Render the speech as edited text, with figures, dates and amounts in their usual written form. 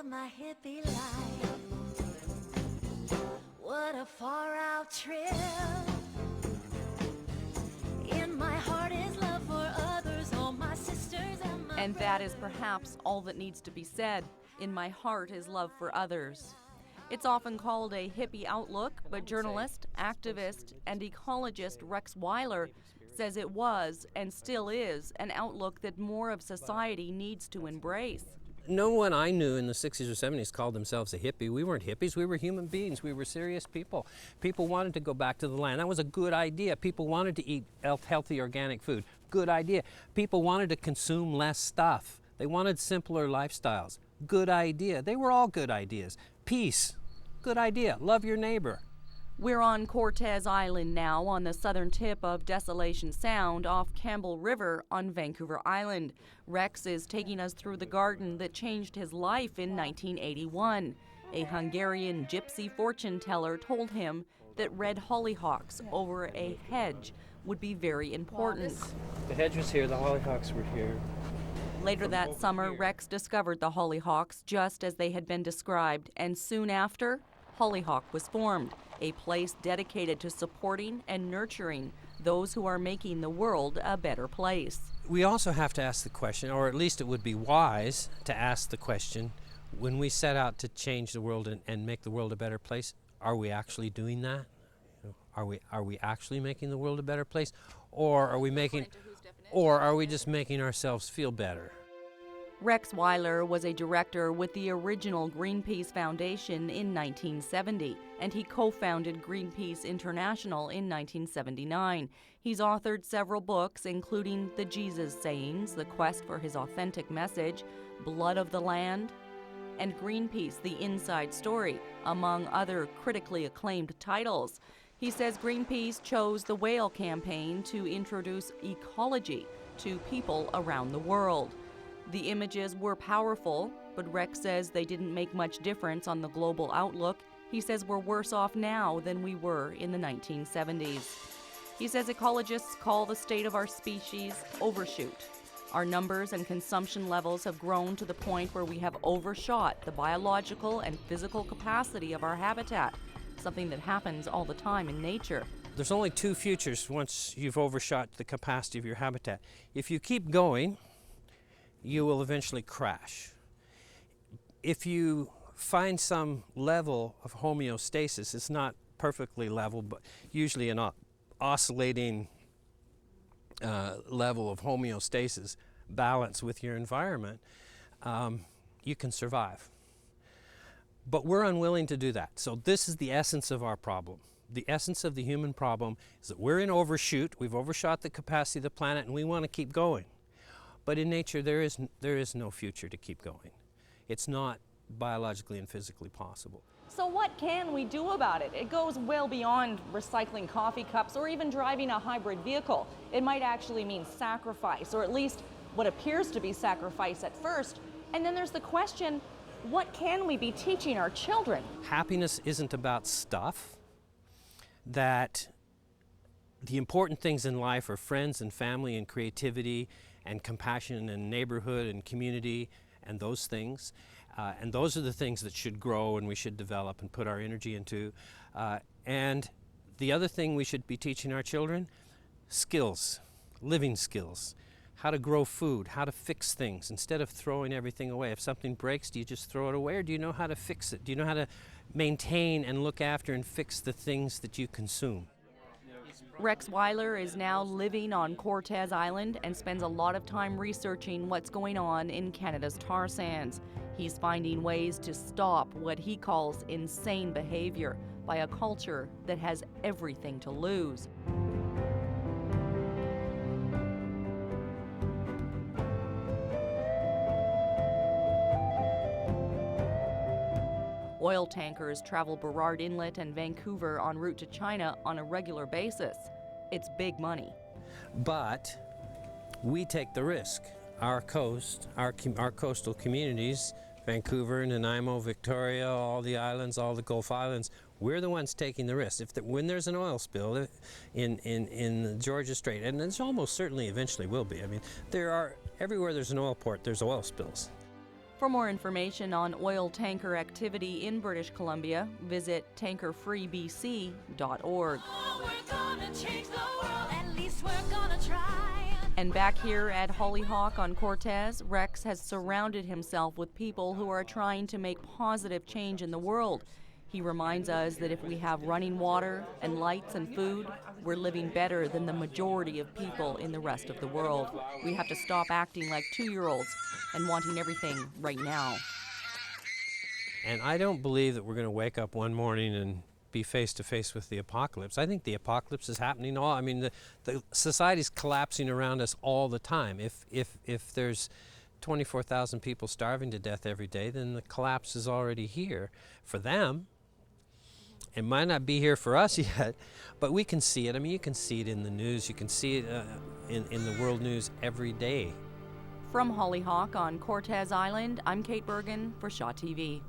of my hippie life. What a far out trip. In my heart is love for others, all my sisters and my And that is perhaps all that needs to be said. In my heart is love for others. It's often called a hippie outlook, but journalist, activist, and ecologist Rex Weyler says it was, and still is, an outlook that more of society needs to embrace. No one I knew in the 60s or 70s called themselves a hippie. We weren't hippies, we were human beings. We were serious people. People wanted to go back to the land. That was a good idea. People wanted to eat healthy organic food. Good idea. People wanted to consume less stuff. They wanted simpler lifestyles. Good idea. They were all good ideas. Peace. Good idea. Love your neighbor. We're on Cortes Island now, on the southern tip of Desolation Sound off Campbell River on Vancouver Island. Rex is taking us through the garden that changed his life in 1981. A Hungarian gypsy fortune teller told him that red hollyhocks over a hedge would be very important. The hedge was here, the hollyhocks were here. Later that summer, Rex discovered the hollyhocks just as they had been described, and soon after, Hollyhock was formed, a place dedicated to supporting and nurturing those who are making the world a better place. We also have to ask the question, or at least it would be wise to ask the question, when we set out to change the world and make the world a better place, are we actually doing that? Are we actually making the world a better place? Or are we just making ourselves feel better? Rex Weyler was a director with the original Greenpeace Foundation in 1970, and he co-founded Greenpeace International in 1979. He's authored several books, including The Jesus Sayings, The Quest for His Authentic Message, Blood of the Land, and Greenpeace, The Inside Story, among other critically acclaimed titles. He says Greenpeace chose the whale campaign to introduce ecology to people around the world. The images were powerful, but Rex says they didn't make much difference on the global outlook. He says we're worse off now than we were in the 1970s. He says ecologists call the state of our species overshoot. Our numbers and consumption levels have grown to the point where we have overshot the biological and physical capacity of our habitat, something that happens all the time in nature. There's only two futures once you've overshot the capacity of your habitat. If you keep going, you will eventually crash. If you find some level of homeostasis, it's not perfectly level, but usually an oscillating level of homeostasis, balance with your environment, you can survive. But we're unwilling to do that. So this is the essence of our problem. The essence of the human problem is that we're in overshoot, we've overshot the capacity of the planet, and we want to keep going. But in nature, there is no future to keep going. It's not biologically and physically possible. So what can we do about it? It goes well beyond recycling coffee cups or even driving a hybrid vehicle. It might actually mean sacrifice, or at least what appears to be sacrifice at first. And then there's the question, what can we be teaching our children? Happiness isn't about stuff. That the important things in life are friends and family and creativity and compassion and neighborhood and community and those things. And those are the things that should grow and we should develop and put our energy into. And the other thing we should be teaching our children, skills, living skills. How to grow food, how to fix things instead of throwing everything away. If something breaks, do you just throw it away, or do you know how to fix it? Do you know how to maintain and look after and fix the things that you consume? Rex Weyler is now living on Cortes Island and spends a lot of time researching what's going on in Canada's tar sands. He's finding ways to stop what he calls insane behavior by a culture that has everything to lose. Oil tankers travel Burrard Inlet and Vancouver en route to China on a regular basis. It's big money. But we take the risk. Our coast, our coastal communities, Vancouver, Nanaimo, Victoria, all the islands, all the Gulf Islands, we're the ones taking the risk. When there's an oil spill in the Georgia Strait, and there's almost certainly eventually will be. I mean, everywhere there's an oil port, there's oil spills. For more information on oil tanker activity in British Columbia, visit tankerfreebc.org. Oh, we're gonna change the world. At least we're gonna try. And back here at Hollyhock on Cortes, Rex has surrounded himself with people who are trying to make positive change in the world. He reminds us that if we have running water and lights and food, we're living better than the majority of people in the rest of the world. We have to stop acting like 2-year-olds and wanting everything right now. And I don't believe that we're going to wake up one morning and be face to face with the apocalypse. I think the apocalypse is happening the society's collapsing around us all the time. If there's 24,000 people starving to death every day, then the collapse is already here for them. It might not be here for us yet, but we can see it. I mean, you can see it in the news. You can see it in the world news every day. From Hollyhock on Cortes Island, I'm Kait Burgan for Shaw TV.